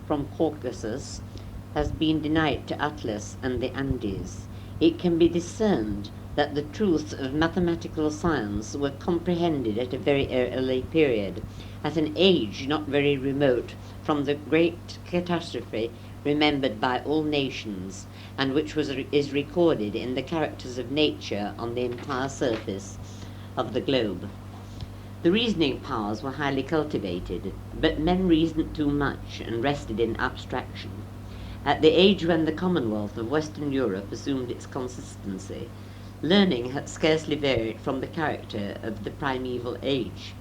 from Caucasus has been denied to Atlas and the Andes, it can be discerned that the truths of mathematical science were comprehended at a very early period, at an age not very remote from the great catastrophe remembered by all nations, and which is recorded in the characters of nature on the entire surface of the globe. The reasoning powers were highly cultivated, but men reasoned too much and rested in abstraction. At the age when the Commonwealth of Western Europe assumed its consistency, learning had scarcely varied from the character of the primeval age.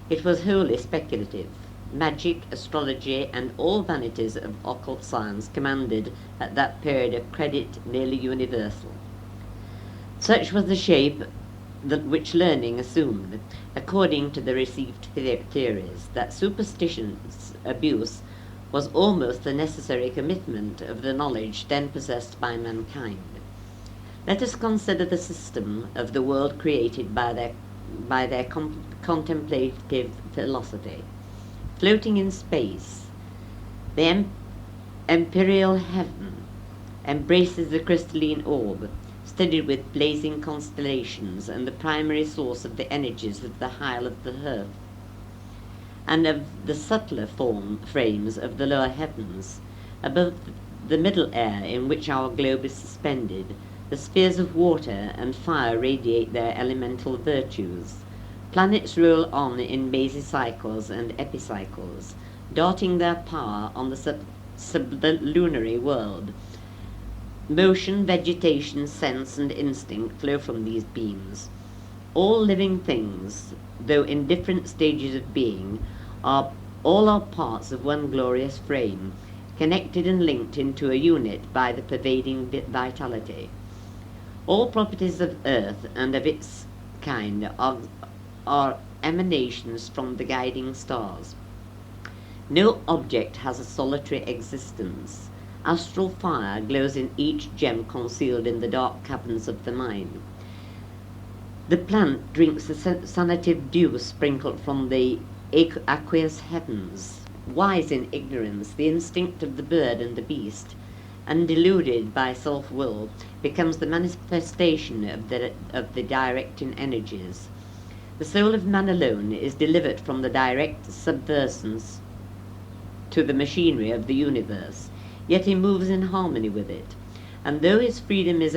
It was wholly speculative. Magic, astrology, and all vanities of occult science commanded at that period a credit nearly universal. Such was the shape which learning assumed, according to the received theories, that superstitious abuse was almost the necessary commitment of the knowledge then possessed by mankind. Let us consider the system of the world created by their contemplative philosophy. Floating in space, the empyreal heaven embraces the crystalline orb, studded with blazing constellations and the primary source of the energies of the Isle of the Earth, and of the subtler frames of the lower heavens. Above the middle air in which our globe is suspended, the spheres of water and fire radiate their elemental virtues. Planets roll on in mazy cycles and epicycles, darting their power on the sublunary world. Motion, vegetation, sense, and instinct flow from these beams. All living things, though in different stages of being, are parts of one glorious frame, connected and linked into a unit by the pervading vitality. All properties of earth and of its kind are emanations from the guiding stars. No object has a solitary existence. Astral fire glows in each gem concealed in the dark caverns of the mind. The plant drinks the sanative dew sprinkled from the aqueous heavens. Wise in ignorance, the instinct of the bird and the beast, undeluded by self-will, becomes the manifestation of the directing energies. The soul of man alone is delivered from the direct subservience to the machinery of the universe, yet he moves in harmony with it, and though his freedom is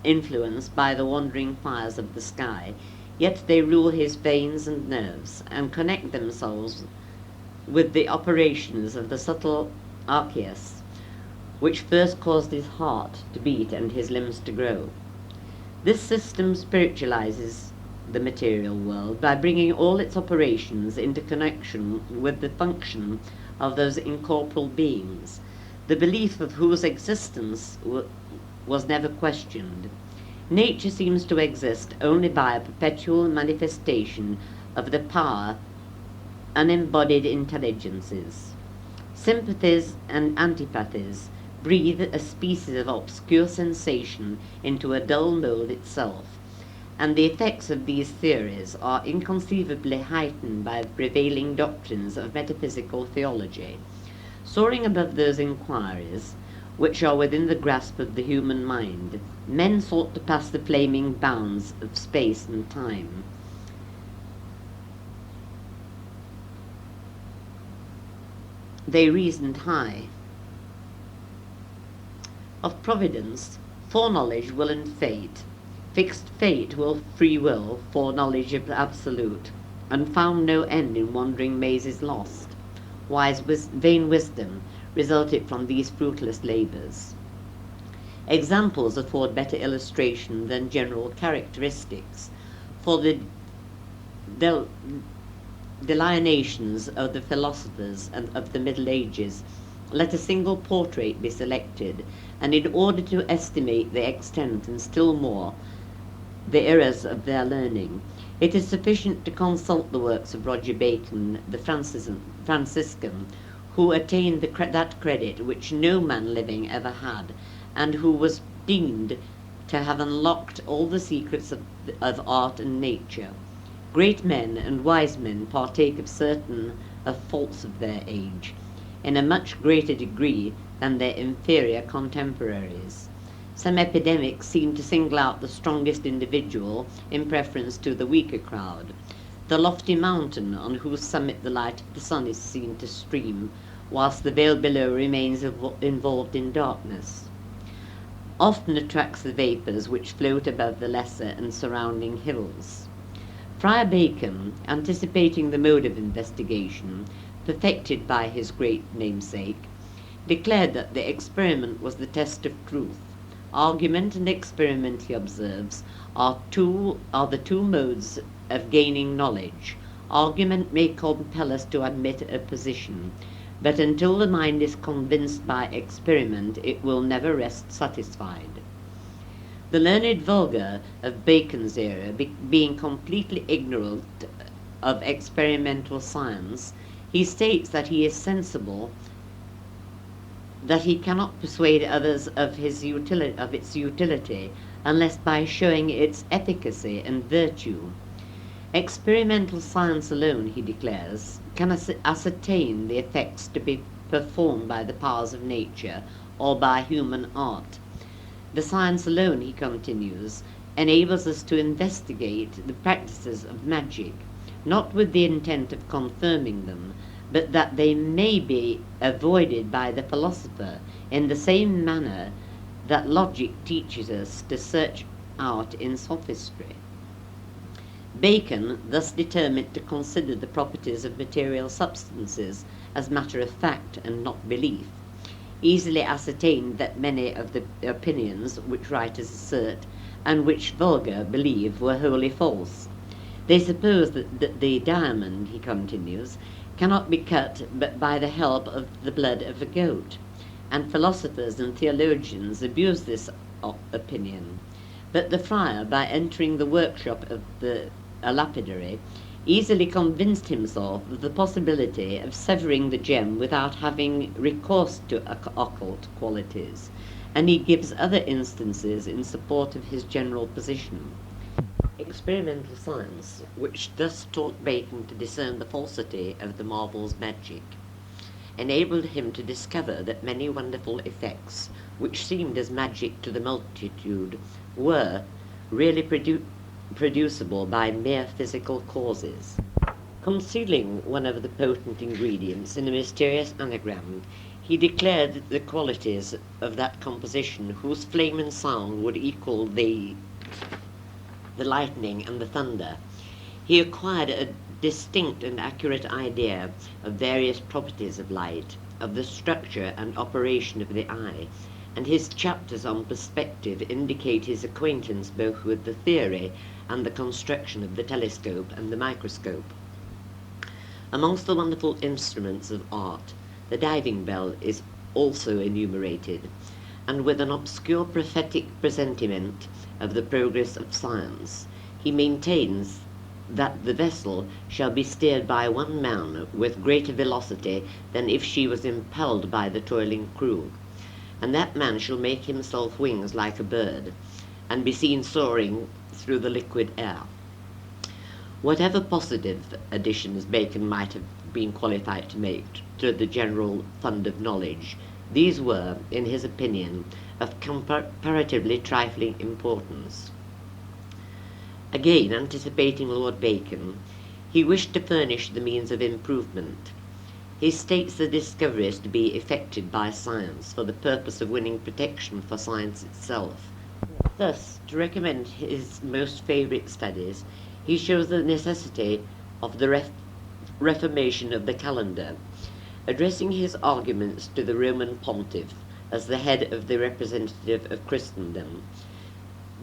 influenced by the wandering fires of the sky, yet they rule his veins and nerves, and connect themselves with the operations of the subtle archeus, which first caused his heart to beat and his limbs to grow. This system spiritualizes the material world by bringing all its operations into connection with the function of those incorporeal beings, the belief of whose existence was never questioned. Nature seems to exist only by a perpetual manifestation of the power unembodied intelligences. Sympathies and antipathies breathe a species of obscure sensation into a dull mold itself, and the effects of these theories are inconceivably heightened by the prevailing doctrines of metaphysical theology. Soaring above those inquiries which are within the grasp of the human mind, men sought to pass the flaming bounds of space and time. They reasoned high. Of providence, foreknowledge, will, and fate. Fixed fate, free will, foreknowledge of absolute, and found no end in wandering mazes lost. Vain wisdom resulted from these fruitless labours. Examples afford better illustration than general characteristics. For the delineations of the philosophers and of the Middle Ages, let a single portrait be selected, and in order to estimate the extent and still more the errors of their learning, it is sufficient to consult the works of Roger Bacon, the Franciscan, who attained that credit which no man living ever had, and who was deemed to have unlocked all the secrets of art and nature. Great men and wise men partake of certain of faults of their age. in a much greater degree than their inferior contemporaries. Some epidemics seem to single out the strongest individual in preference to the weaker crowd. The lofty mountain on whose summit the light of the sun is seen to stream, whilst the vale below remains involved in darkness, often attracts the vapours which float above the lesser and surrounding hills. Friar Bacon, anticipating the mode of investigation perfected by his great namesake, declared that the experiment was the test of truth. Argument and experiment, he observes, are the two modes of gaining knowledge. Argument may compel us to admit a position, but until the mind is convinced by experiment, it will never rest satisfied. The learned vulgar of Bacon's era, being completely ignorant of experimental science, he states that he is sensible that he cannot persuade others of its utility unless by showing its efficacy and virtue. Experimental science alone, he declares, can ascertain the effects to be performed by the powers of nature or by human art. The science alone, he continues, enables us to investigate the practices of magic, not with the intent of confirming them, but that they may be avoided by the philosopher in the same manner that logic teaches us to search out in sophistry. Bacon thus determined to consider the properties of material substances as matter of fact and not belief, easily ascertained that many of the opinions which writers assert and which vulgar believe were wholly false. They suppose that the diamond, he continues, cannot be cut but by the help of the blood of a goat, and philosophers and theologians abuse this opinion. But the friar, by entering the workshop of a lapidary, easily convinced himself of the possibility of severing the gem without having recourse to occult qualities, and he gives other instances in support of his general position. Experimental science, which thus taught Bacon to discern the falsity of the marvel's magic, enabled him to discover that many wonderful effects, which seemed as magic to the multitude, were really producible by mere physical causes. Concealing one of the potent ingredients in a mysterious anagram, he declared the qualities of that composition whose flame and sound would equal the lightning and the thunder. He acquired a distinct and accurate idea of various properties of light, of the structure and operation of the eye, and his chapters on perspective indicate his acquaintance both with the theory and the construction of the telescope and the microscope. Amongst the wonderful instruments of art, the diving bell is also enumerated, and with an obscure prophetic presentiment of the progress of science, he maintains that the vessel shall be steered by one man with greater velocity than if she was impelled by the toiling crew, and that man shall make himself wings like a bird, and be seen soaring through the liquid air. Whatever positive additions Bacon might have been qualified to make to the general fund of knowledge, these were, in his opinion, of comparatively trifling importance. Again, anticipating Lord Bacon, he wished to furnish the means of improvement. He states the discoveries to be effected by science for the purpose of winning protection for science itself. Thus, to recommend his most favourite studies, he shows the necessity of the reformation of the calendar, addressing his arguments to the Roman pontiff as the head of the representative of Christendom.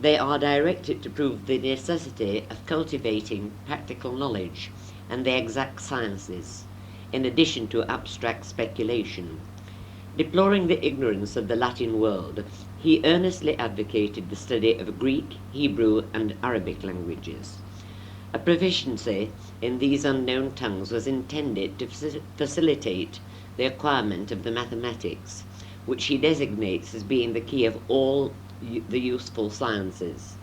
They are directed to prove the necessity of cultivating practical knowledge and the exact sciences, in addition to abstract speculation. Deploring the ignorance of the Latin world, he earnestly advocated the study of Greek, Hebrew, and Arabic languages. A proficiency in these unknown tongues was intended to facilitate the acquirement of the mathematics, which he designates as being the key of all the useful sciences.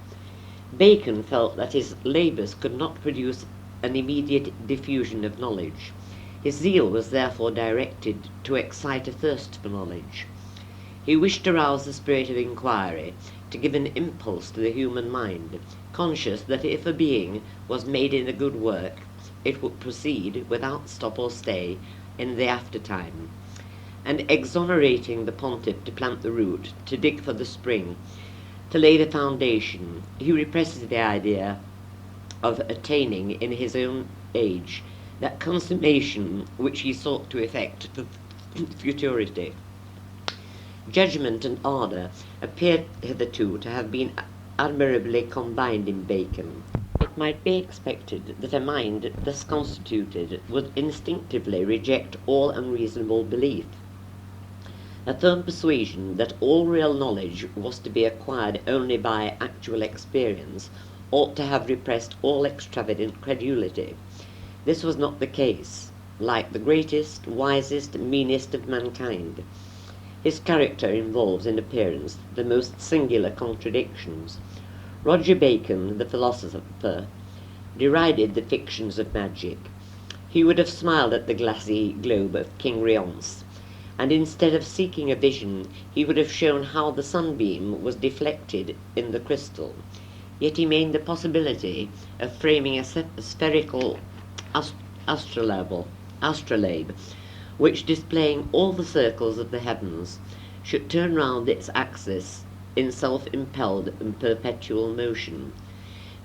Bacon felt that his labours could not produce an immediate diffusion of knowledge. His zeal was therefore directed to excite a thirst for knowledge. He wished to rouse the spirit of inquiry, to give an impulse to the human mind, conscious that if a being was made in a good work, it would proceed without stop or stay in the aftertime, and exonerating the pontiff to plant the root, to dig for the spring, to lay the foundation, he represses the idea of attaining in his own age that consummation which he sought to effect for futurity. Judgment and ardour appear hitherto to have been admirably combined in Bacon. It might be expected that a mind thus constituted would instinctively reject all unreasonable belief. A firm persuasion that all real knowledge was to be acquired only by actual experience ought to have repressed all extravagant credulity. This was not the case. Like the greatest, wisest, meanest of mankind, his character involves in appearance the most singular contradictions. Roger Bacon, the philosopher, derided the fictions of magic. He would have smiled at the glassy globe of King Rience, and instead of seeking a vision, he would have shown how the sunbeam was deflected in the crystal. Yet he made the possibility of framing a spherical astrolabe, which, displaying all the circles of the heavens, should turn round its axis in self-impelled and perpetual motion.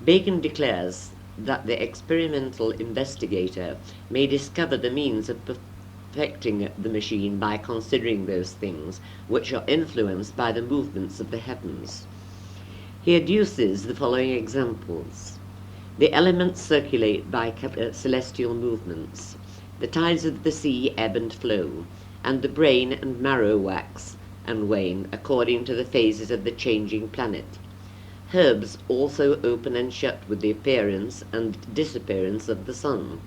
Bacon declares that the experimental investigator may discover the means of perfecting the machine by considering those things which are influenced by the movements of the heavens. He adduces the following examples. The elements circulate by celestial movements. The tides of the sea ebb and flow, and the brain and marrow wax and wane according to the phases of the changing planet. Herbs also open and shut with the appearance and disappearance of the sun,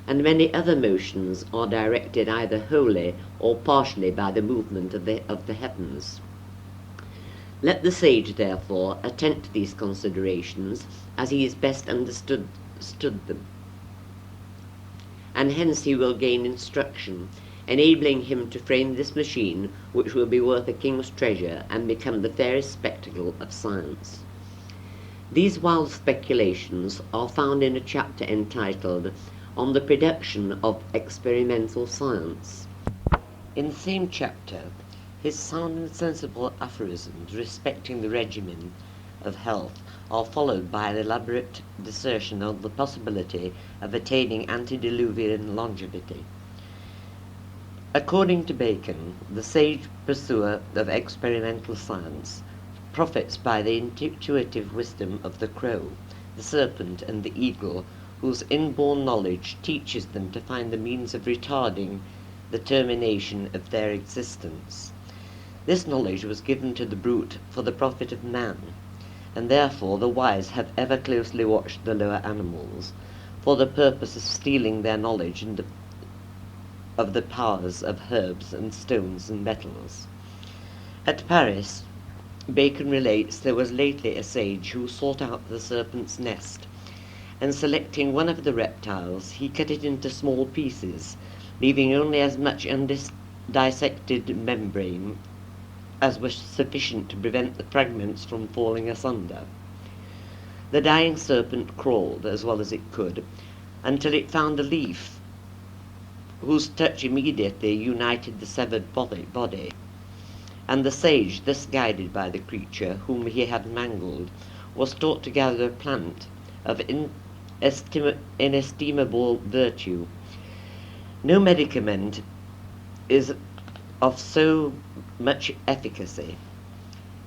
and many other motions are directed either wholly or partially by the movement of the heavens. Let the sage, therefore, attend to these considerations as he is best understood them, and hence he will gain instruction, enabling him to frame this machine which will be worth a king's treasure and become the fairest spectacle of science. These wild speculations are found in a chapter entitled On the Production of Experimental Science. In the same chapter, his sound and sensible aphorisms respecting the regimen of health are followed by an elaborate dissertation on the possibility of attaining antediluvian longevity. According to Bacon, the sage pursuer of experimental science profits by the intuitive wisdom of the crow, the serpent, and the eagle, whose inborn knowledge teaches them to find the means of retarding the termination of their existence. This knowledge was given to the brute for the profit of man, and therefore the wise have ever closely watched the lower animals, for the purpose of stealing their knowledge of the powers of herbs and stones and metals. At Paris, Bacon relates there was lately a sage who sought out the serpent's nest, and selecting one of the reptiles, he cut it into small pieces, leaving only as much undissected membrane as was sufficient to prevent the fragments from falling asunder. The dying serpent crawled as well as it could, until it found a leaf, whose touch immediately united the severed body, and the sage, thus guided by the creature whom he had mangled, was taught to gather a plant of inestimable virtue. No medicament is of so much efficacy,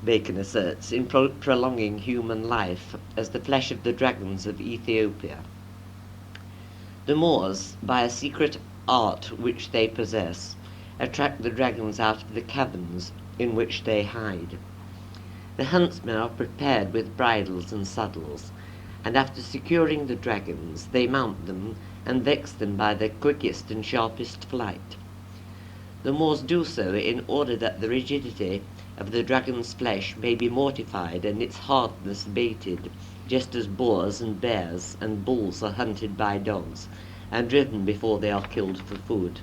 Bacon asserts, in prolonging human life as the flesh of the dragons of Ethiopia. The Moors, by a secret art which they possess, attract the dragons out of the caverns in which they hide. The huntsmen are prepared with bridles and saddles, and after securing the dragons, they mount them and vex them by their quickest and sharpest flight. The Moors do so in order that the rigidity of the dragon's flesh may be mortified and its hardness abated, just as boars and bears and bulls are hunted by dogs, and driven before they are killed for food.